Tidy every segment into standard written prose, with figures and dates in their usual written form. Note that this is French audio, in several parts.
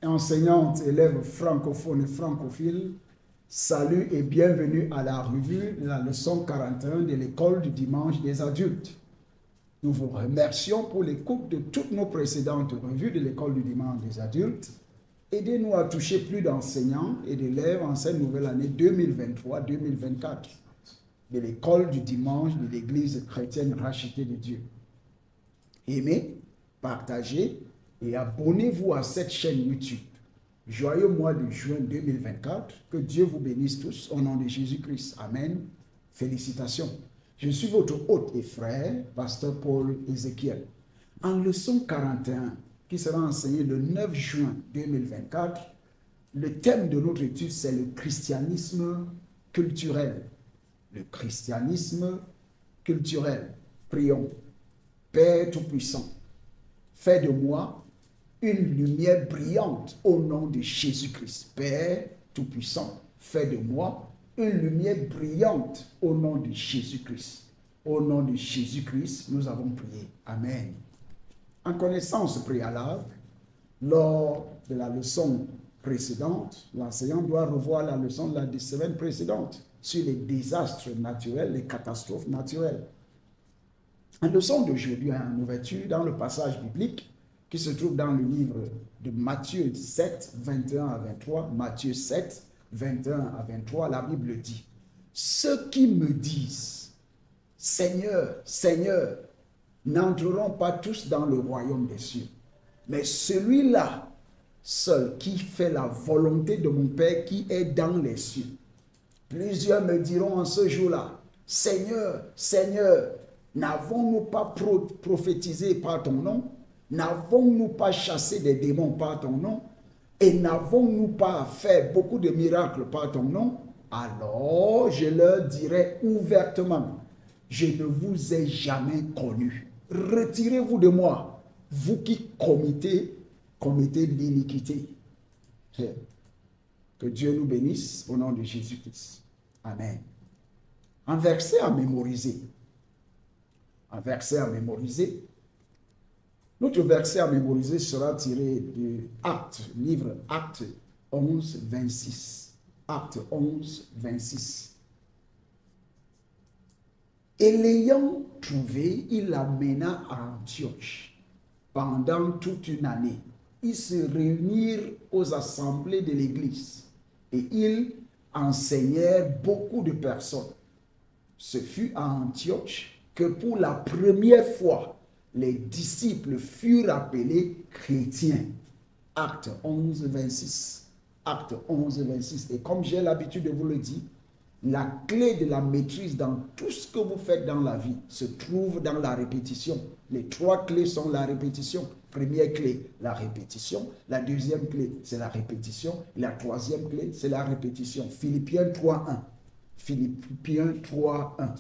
Enseignantes, élèves francophones et francophiles, salut et bienvenue à la revue de la leçon 41 de l'école du dimanche des adultes. Nous vous remercions pour l'écoute de toutes nos précédentes revues de l'école du dimanche des adultes. Aidez-nous à toucher plus d'enseignants et d'élèves en cette nouvelle année 2023-2024 de l'école du dimanche de l'Église chrétienne rachetée de Dieu. Aimez, partagez et abonnez-vous à cette chaîne YouTube. Joyeux mois de juin 2024. Que Dieu vous bénisse tous au nom de Jésus-Christ. Amen. Félicitations. Je suis votre hôte et frère, pasteur Paul Ézéchiel. En leçon 41, qui sera enseignée le 9 juin 2024, le thème de notre étude, c'est le christianisme culturel. Le christianisme culturel. Prions. Père Tout-Puissant, fais de moi une lumière brillante au nom de Jésus-Christ. Père Tout-Puissant, fais de moi une lumière brillante au nom de Jésus-Christ. Au nom de Jésus-Christ, nous avons prié. Amen. En connaissance préalable, lors de la leçon précédente, l'enseignant doit revoir la leçon de la semaine précédente sur les désastres naturels, les catastrophes naturelles. La leçon d'aujourd'hui en ouverture dans le passage biblique qui se trouve dans le livre de Matthieu 7, 21 à 23. Matthieu 7, 21 à 23, la Bible dit: ceux qui me disent Seigneur, Seigneur, n'entreront pas tous dans le royaume des cieux, mais celui-là seul qui fait la volonté de mon Père qui est dans les cieux. Plusieurs me diront en ce jour-là: Seigneur, Seigneur, n'avons-nous pas prophétisé par ton nom? N'avons-nous pas chassé des démons par ton nom? Et n'avons-nous pas fait beaucoup de miracles par ton nom? Alors je leur dirai ouvertement: je ne vous ai jamais connu. Retirez-vous de moi, vous qui commettez l'iniquité. Que Dieu nous bénisse au nom de Jésus-Christ. Amen. Un verset à mémoriser. Un verset à mémoriser. Notre verset à mémoriser sera tiré du livre Actes 11, 26. Actes 11, 26. Et l'ayant trouvé, il l'amena à Antioche. Pendant toute une année, ils se réunirent aux assemblées de l'Église et ils enseignèrent beaucoup de personnes. Ce fut à Antioche que pour la première fois, les disciples furent appelés chrétiens. Acte 11, 26. Acte 11, 26. Et comme j'ai l'habitude de vous le dire, la clé de la maîtrise dans tout ce que vous faites dans la vie se trouve dans la répétition. Les trois clés sont la répétition. Première clé, la répétition. La deuxième clé, c'est la répétition. La troisième clé, c'est la répétition. Philippiens 3.1. Philippiens 3.1.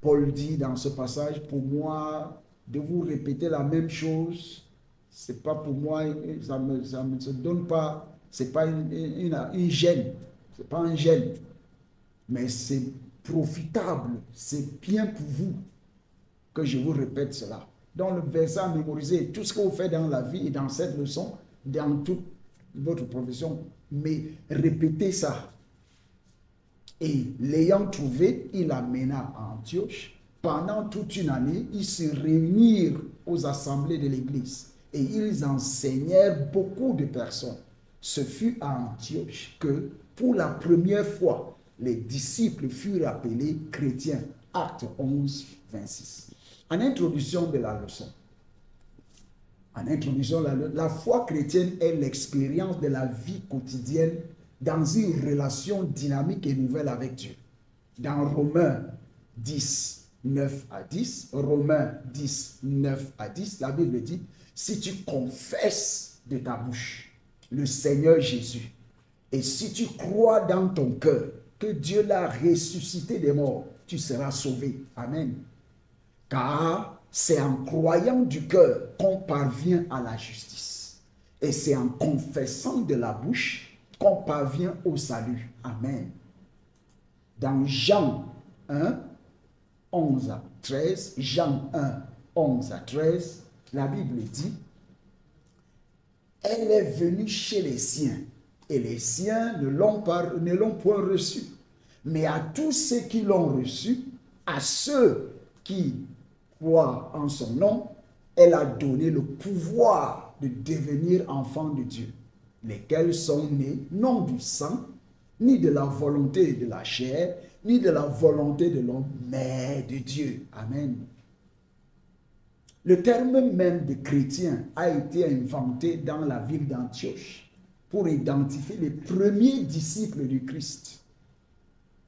Paul dit dans ce passage: pour moi, de vous répéter la même chose, c'est pas pour moi, ça me se donne pas, c'est pas une gêne, c'est pas un gêne, mais c'est profitable, c'est bien pour vous que je vous répète cela. Dans le verset à mémoriser, tout ce que vous faites dans la vie et dans cette leçon, dans toute votre profession, mais répétez ça. Et l'ayant trouvé, il l'amena à Antioche. Pendant toute une année, ils se réunirent aux assemblées de l'Église et ils enseignèrent beaucoup de personnes. Ce fut à Antioche que, pour la première fois, les disciples furent appelés chrétiens. Acte 11, 26. En introduction de la leçon, la foi chrétienne est l'expérience de la vie quotidienne dans une relation dynamique et nouvelle avec Dieu. Dans Romains 10, 9 à 10, Romains 10, 9 à 10, la Bible dit: si tu confesses de ta bouche le Seigneur Jésus, et si tu crois dans ton cœur que Dieu l'a ressuscité des morts, tu seras sauvé. Amen. Car c'est en croyant du cœur qu'on parvient à la justice. Et c'est en confessant de la bouche qu'on parvient au salut. Amen. Dans Jean 1, 11 à 13, Jean 1, 11 à 13, la Bible dit, « Elle est venue chez les siens, et les siens ne l'ont point reçue. Mais à tous ceux qui l'ont reçue, à ceux qui croient en son nom, elle a donné le pouvoir de devenir enfants de Dieu, lesquels sont nés non du sang, ni de la volonté de la chair, ni de la volonté de l'homme, mais de Dieu. » Amen. Le terme même de chrétien a été inventé dans la ville d'Antioche pour identifier les premiers disciples du Christ.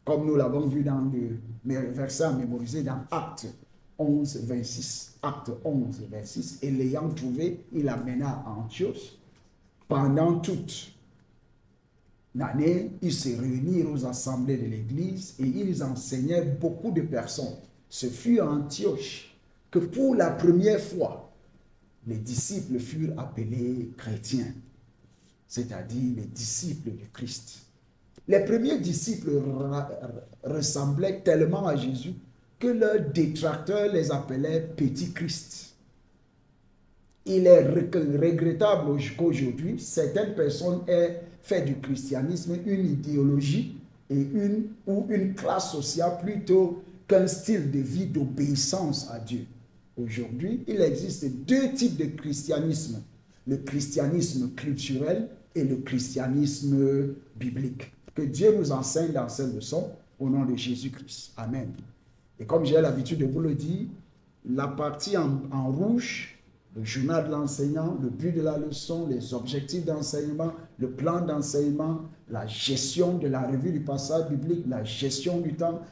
Comme nous l'avons vu dans le verset à mémoriser dans Actes 11, 26. Actes 11, 26. Et l'ayant trouvé, il amena à Antioche. Pendant toute l'année, ils se réunirent aux assemblées de l'Église et ils enseignaient beaucoup de personnes. Ce fut à Antioche que pour la première fois, les disciples furent appelés chrétiens, c'est-à-dire les disciples du Christ. Les premiers disciples ressemblaient tellement à Jésus que leurs détracteurs les appelaient Petit Christ. Il est regrettable qu'aujourd'hui, certaines personnes aient fait du christianisme une idéologie et une classe sociale plutôt qu'un style de vie d'obéissance à Dieu. Aujourd'hui, il existe deux types de christianisme, le christianisme culturel et le christianisme biblique. Que Dieu nous enseigne dans cette leçon au nom de Jésus-Christ. Amen. Et comme j'ai l'habitude de vous le dire, la partie en rouge, le journal de l'enseignant, le but de la leçon, les objectifs d'enseignement, le plan d'enseignement, la gestion de la revue du passage biblique, la gestion du temps,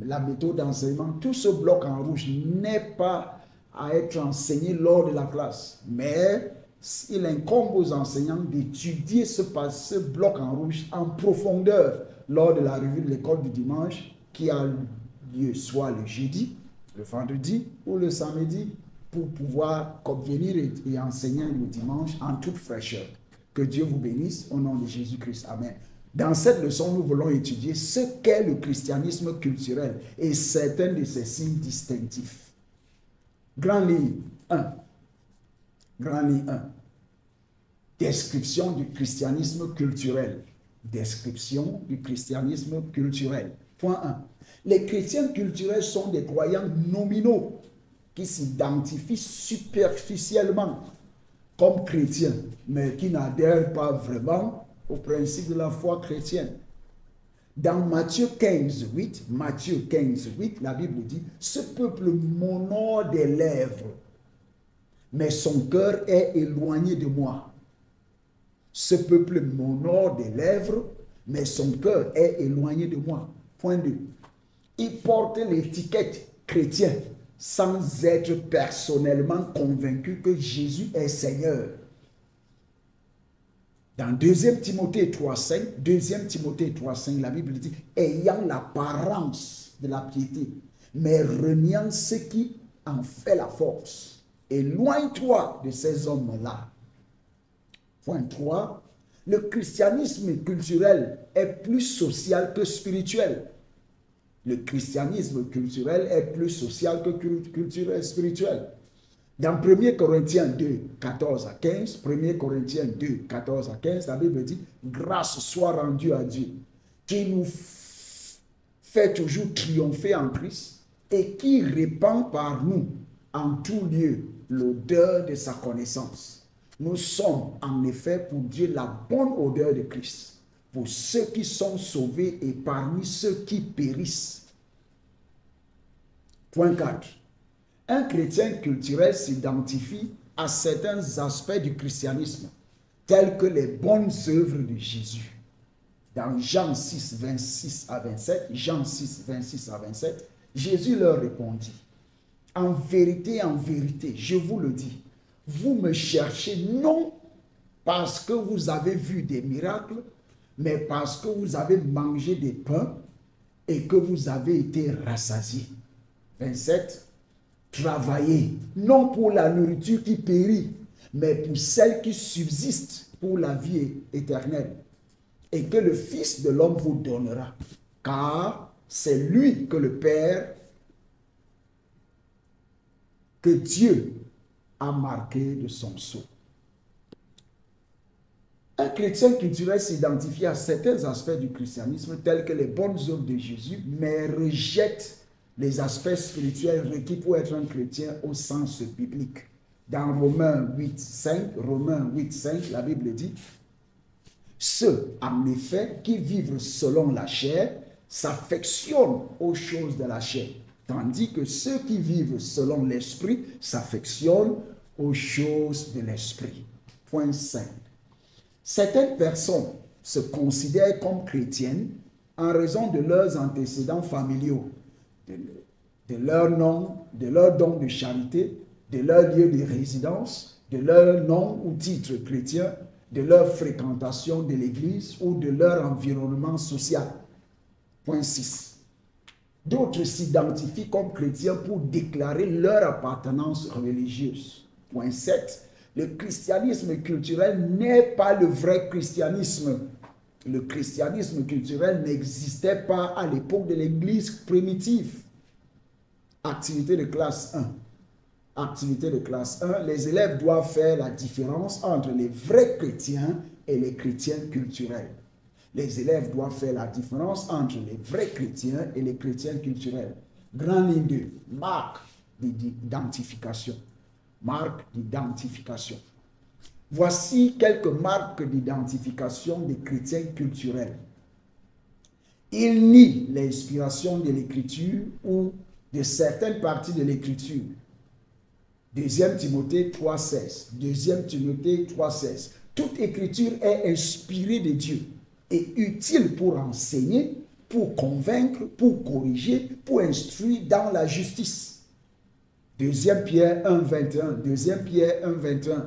la méthode d'enseignement, tout ce bloc en rouge n'est pas à être enseigné lors de la classe, mais il incombe aux enseignants d'étudier ce bloc en rouge en profondeur lors de la revue de l'école du dimanche qui a lieu soit le jeudi, le vendredi ou le samedi pour pouvoir venir et enseigner le dimanche en toute fraîcheur. Que Dieu vous bénisse au nom de Jésus-Christ. Amen. Dans cette leçon, nous voulons étudier ce qu'est le christianisme culturel et certains de ses signes distinctifs. Grand ligne 1. Grand ligne 1. Description du christianisme culturel. Description du christianisme culturel. Point 1. Les chrétiens culturels sont des croyants nominaux qui s'identifient superficiellement comme chrétiens, mais qui n'adhèrent pas vraiment au principe de la foi chrétienne. Dans Matthieu 15, 8, la Bible dit « Ce peuple m'honore des lèvres, mais son cœur est éloigné de moi. » Ce peuple m'honore des lèvres, mais son cœur est éloigné de moi. Point 2. Il porte l'étiquette chrétien sans être personnellement convaincu que Jésus est Seigneur. Dans 2 Timothée 3,5, la Bible dit « Ayant l'apparence de la piété, mais reniant ce qui en fait la force. Éloigne-toi de ces hommes-là. » Point 3. Le christianisme culturel est plus social que spirituel. Le christianisme culturel est plus social que spirituel. Dans 1 Corinthiens 2, 14 à 15, 1 Corinthiens 2, 14 à 15, la Bible dit « Grâce soit rendue à Dieu, qui nous fait toujours triompher en Christ et qui répand par nous en tout lieu l'odeur de sa connaissance. Nous sommes en effet pour Dieu la bonne odeur de Christ, pour ceux qui sont sauvés et parmi ceux qui périssent. » Point 4. Un chrétien culturel s'identifie à certains aspects du christianisme, tels que les bonnes œuvres de Jésus. Dans Jean 6, 26 à 27, Jésus leur répondit, « En vérité, je vous le dis, vous me cherchez non parce que vous avez vu des miracles, mais parce que vous avez mangé des pains et que vous avez été rassasiés. 27. Travaillez, non pour la nourriture qui périt, mais pour celle qui subsiste pour la vie éternelle, et que le Fils de l'homme vous donnera, car c'est lui que le Père, que Dieu a marqué de son sceau. Un chrétien culturel s'identifie à certains aspects du christianisme, tels que les bonnes œuvres de Jésus, mais rejette les aspects spirituels requis pour être un chrétien au sens biblique. Dans Romains 8.5, la Bible dit « Ceux, en effet, qui vivent selon la chair, s'affectionnent aux choses de la chair, tandis que ceux qui vivent selon l'esprit s'affectionnent aux choses de l'esprit. » Point 5. Certaines personnes se considèrent comme chrétiennes en raison de leurs antécédents familiaux, de leur nom, de leur don de charité, de leur lieu de résidence, de leur nom ou titre chrétien, de leur fréquentation de l'église ou de leur environnement social. Point 6. D'autres s'identifient comme chrétiens pour déclarer leur appartenance religieuse. Point 7. Le christianisme culturel n'est pas le vrai christianisme. Le christianisme culturel n'existait pas à l'époque de l'église primitive. Activité de classe 1. Activité de classe 1. Les élèves doivent faire la différence entre les vrais chrétiens et les chrétiens culturels. Les élèves doivent faire la différence entre les vrais chrétiens et les chrétiens culturels. Grand ligne 2. Marque d'identification. Marque d'identification. Voici quelques marques d'identification des chrétiens culturels. Ils nient l'inspiration de l'écriture ou de certaines parties de l'écriture. 2 Timothée 3,16. 2 Timothée 3,16. Toute écriture est inspirée de Dieu et utile pour enseigner, pour convaincre, pour corriger, pour instruire dans la justice. 2 Pierre 1,21. 2 Pierre 1,21.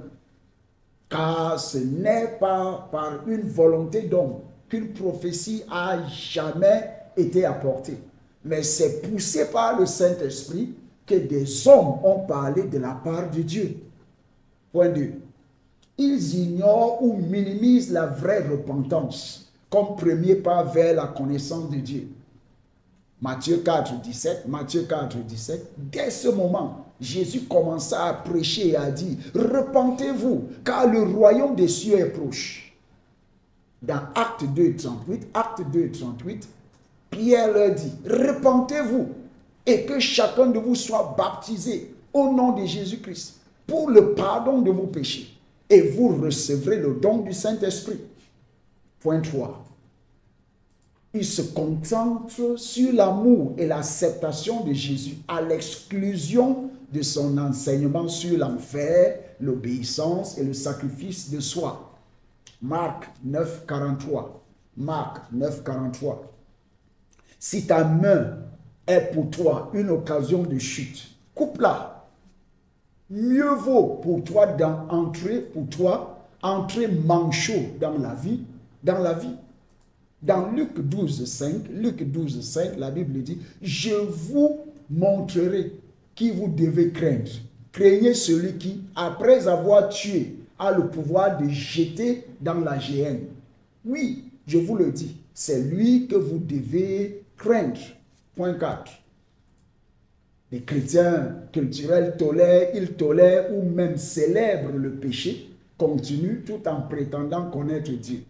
Car ce n'est pas par une volonté d'homme qu'une prophétie a jamais été apportée, mais c'est poussé par le Saint-Esprit que des hommes ont parlé de la part de Dieu. Point 2. Ils ignorent ou minimisent la vraie repentance comme premier pas vers la connaissance de Dieu. Matthieu 4,17. Matthieu 4,17. Dès ce moment, Jésus commença à prêcher et à dire « Repentez-vous, car le royaume des cieux est proche. » Dans Acte 2,38, Pierre leur dit « Repentez-vous et que chacun de vous soit baptisé au nom de Jésus-Christ pour le pardon de vos péchés et vous recevrez le don du Saint-Esprit. » Point 3. Il se concentre sur l'amour et l'acceptation de Jésus à l'exclusion de son enseignement sur l'enfer, l'obéissance et le sacrifice de soi. Marc 9,43. Marc 9,43. Si ta main est pour toi une occasion de chute, coupe-la. Mieux vaut pour toi entrer manchot dans la vie. Dans Luc 12,5, la Bible dit « Je vous montrerai qui vous devez craindre. Craignez celui qui, après avoir tué, a le pouvoir de jeter dans la géhenne. Oui, je vous le dis, c'est lui que vous devez craindre. » Point 4. Les chrétiens culturels tolèrent ou même célèbrent le péché, continuent tout en prétendant connaître Dieu.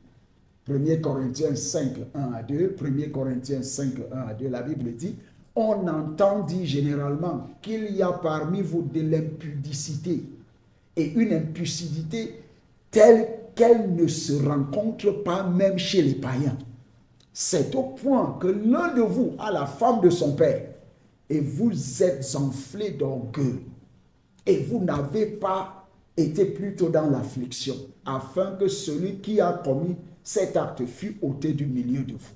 1 Corinthiens 5, 1 à 2, 1 Corinthiens 5, 1 à 2, la Bible dit « On entend dire généralement qu'il y a parmi vous de l'impudicité et une impudicité telle qu'elle ne se rencontre pas même chez les païens. C'est au point que l'un de vous a la femme de son père et vous êtes enflé d'orgueil et vous n'avez pas été plutôt dans l'affliction afin que celui qui a commis cet acte fut ôté du milieu de vous. »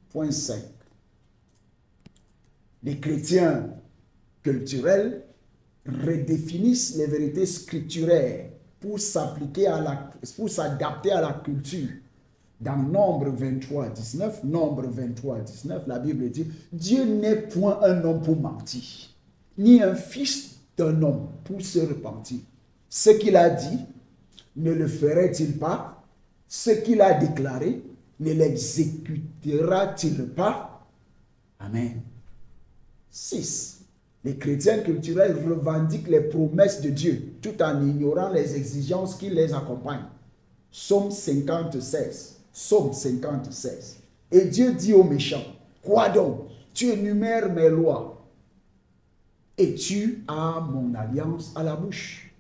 Point 5. Les chrétiens culturels redéfinissent les vérités scripturaires pour s'appliquer pour s'adapter à la culture. Dans Nombre 23, 19, Nombre 23, 19, la Bible dit, Dieu n'est point un homme pour mentir, ni un fils d'un homme pour se repentir. Ce qu'il a dit, ne le ferait-il pas? Ce qu'il a déclaré, ne l'exécutera-t-il pas? Amen. 6. Les chrétiens culturels revendiquent les promesses de Dieu tout en ignorant les exigences qui les accompagnent. Psaume 56. Psaume 56. Et Dieu dit aux méchants, quoi donc? Tu énumères mes lois et tu as mon alliance à la bouche.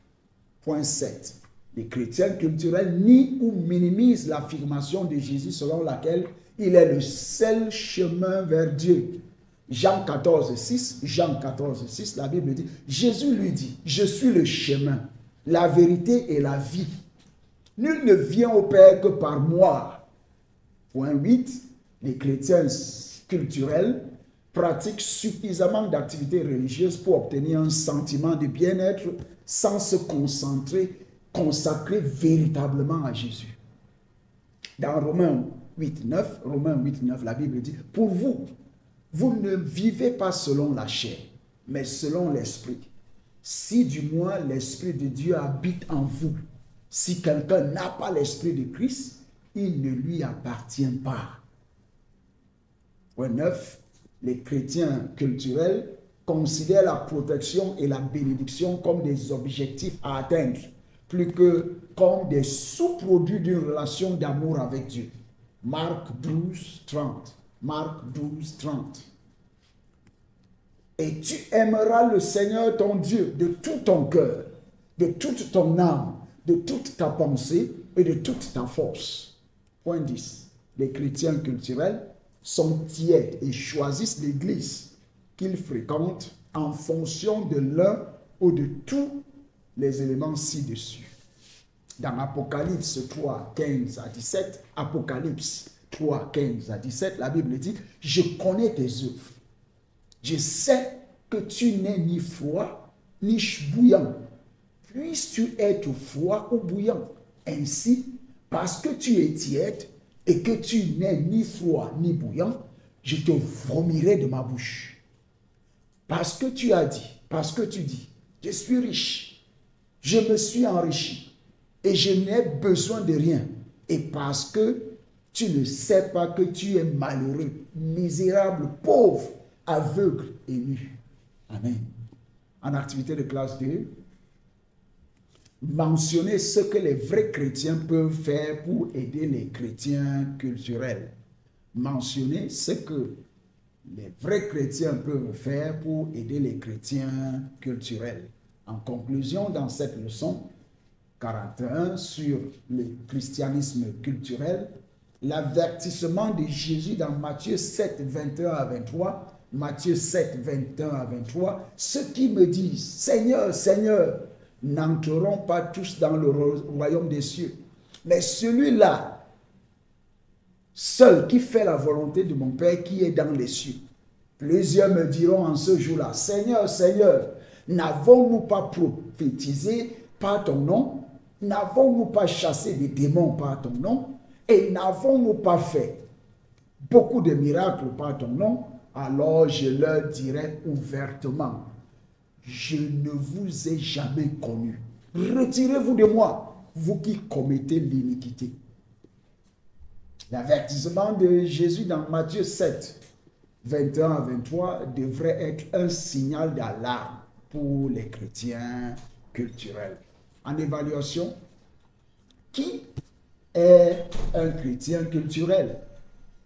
Point 7. Les chrétiens culturels nient ou minimisent l'affirmation de Jésus selon laquelle il est le seul chemin vers Dieu. Jean 14, 6, Jean 14, 6, la Bible dit, Jésus lui dit, je suis le chemin, la vérité et la vie. Nul ne vient au Père que par moi. Point 8, les chrétiens culturels pratiquent suffisamment d'activités religieuses pour obtenir un sentiment de bien-être sans se consacrer véritablement à Jésus. Dans Romains 8, 9, la Bible dit, pour vous, vous ne vivez pas selon la chair, mais selon l'esprit. Si du moins l'esprit de Dieu habite en vous, si quelqu'un n'a pas l'esprit de Christ, il ne lui appartient pas. Point 9. Les chrétiens culturels considèrent la protection et la bénédiction comme des objectifs à atteindre, plus que comme des sous-produits d'une relation d'amour avec Dieu. Marc 12, 30. Marc 12, 30. Et tu aimeras le Seigneur ton Dieu de tout ton cœur, de toute ton âme, de toute ta pensée et de toute ta force. Point 10. Les chrétiens culturels sont tièdes et choisissent l'église qu'ils fréquentent en fonction de l'un ou de tous les éléments ci-dessus. Dans Apocalypse 3, 15 à 17, Apocalypse 3, 15 à 17, la Bible dit, « Je connais tes œuvres. Je sais que tu n'es ni froid ni bouillant. Puisses-tu être froid ou bouillant? Ainsi, parce que tu es tiède et que tu n'es ni froid ni bouillant, je te vomirai de ma bouche. Parce que tu as dit, parce que tu dis, je suis riche, je me suis enrichi et je n'ai besoin de rien. Et parce que tu ne sais pas que tu es malheureux, misérable, pauvre, aveugle et nu. Amen. En activité de classe 2, mentionner ce que les vrais chrétiens peuvent faire pour aider les chrétiens culturels. Mentionner ce que les vrais chrétiens peuvent faire pour aider les chrétiens culturels. En conclusion, dans cette leçon 41 sur le christianisme culturel, l'avertissement de Jésus dans Matthieu 7, 21 à 23, Matthieu 7, 21 à 23, ceux qui me disent, Seigneur, Seigneur, n'entreront pas tous dans le royaume des cieux. Mais celui-là, seul qui fait la volonté de mon Père qui est dans les cieux. Plusieurs me diront en ce jour-là, Seigneur, Seigneur, n'avons-nous pas prophétisé par ton nom? N'avons-nous pas chassé des démons par ton nom? Et n'avons-nous pas fait beaucoup de miracles par ton nom? Alors je leur dirai ouvertement, je ne vous ai jamais connu. Retirez-vous de moi, vous qui commettez l'iniquité. L'avertissement de Jésus dans Matthieu 7, 21 à 23 devrait être un signal d'alarme pour les chrétiens culturels. En évaluation, qui est un chrétien culturel?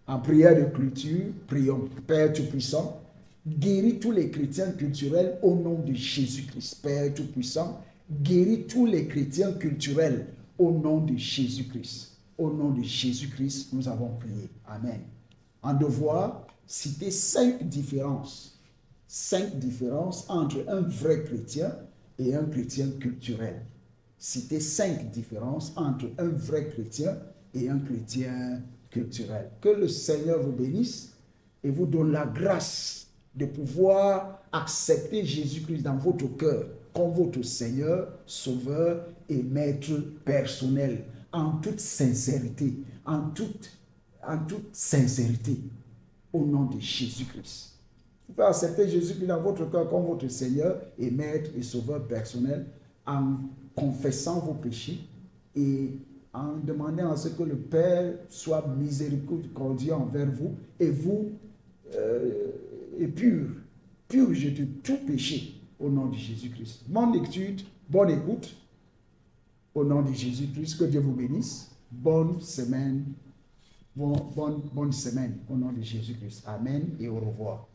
En prière de clôture, prions. Père Tout-Puissant, guéris tous les chrétiens culturels au nom de Jésus-Christ. Père Tout-Puissant, guéris tous les chrétiens culturels au nom de Jésus-Christ. Au nom de Jésus-Christ, nous avons prié. Amen. En devoir, citer 5 différences. 5 différences entre un vrai chrétien et un chrétien culturel. Citer 5 différences entre un vrai chrétien et un chrétien culturel. Que le Seigneur vous bénisse et vous donne la grâce de pouvoir accepter Jésus-Christ dans votre cœur comme votre Seigneur, Sauveur et Maître personnel, en toute sincérité, en toute sincérité, au nom de Jésus-Christ. Vous pouvez accepter Jésus-Christ dans votre cœur comme votre Seigneur et Maître et Sauveur personnel en confessant vos péchés et en demandant à ce que le Père soit miséricordieux envers vous et vous est purge de tout péché au nom de Jésus-Christ. Bonne lecture, bonne écoute au nom de Jésus-Christ. Que Dieu vous bénisse. Bonne semaine. Bonne semaine au nom de Jésus-Christ. Amen et au revoir.